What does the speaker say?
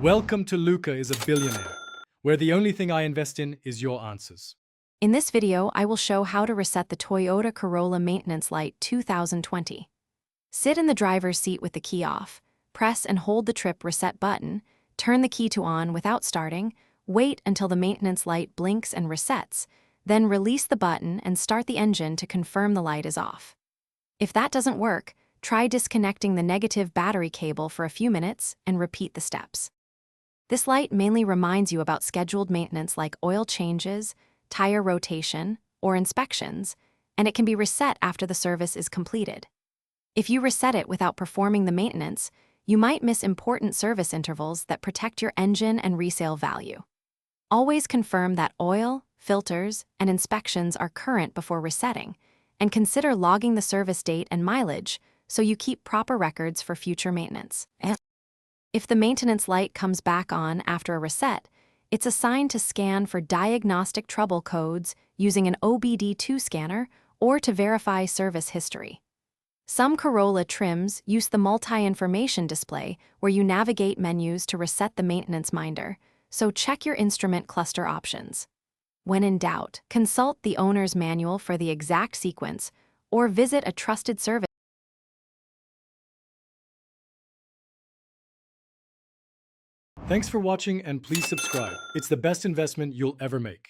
Welcome to Luca is a Billionaire, where the only thing I invest in is your answers. In this video, I will show how to reset the Toyota Corolla Maintenance Light 2020. Sit in the driver's seat with the key off, press and hold the trip reset button, turn the key to on without starting, wait until the maintenance light blinks and resets, then release the button and start the engine to confirm the light is off. If that doesn't work, try disconnecting the negative battery cable for a few minutes and repeat the steps. This light mainly reminds you about scheduled maintenance like oil changes, tire rotation, or inspections, and it can be reset after the service is completed. If you reset it without performing the maintenance, you might miss important service intervals that protect your engine and resale value. Always confirm that oil, filters, and inspections are current before resetting, and consider logging the service date and mileage so you keep proper records for future maintenance. If the maintenance light comes back on after a reset, it's a sign to scan for diagnostic trouble codes using an OBD2 scanner or to verify service history. Some Corolla trims use the multi-information display where you navigate menus to reset the maintenance minder, so check your instrument cluster options. When in doubt, consult the owner's manual for the exact sequence or visit a trusted service. Thanks for watching and please subscribe. It's the best investment you'll ever make.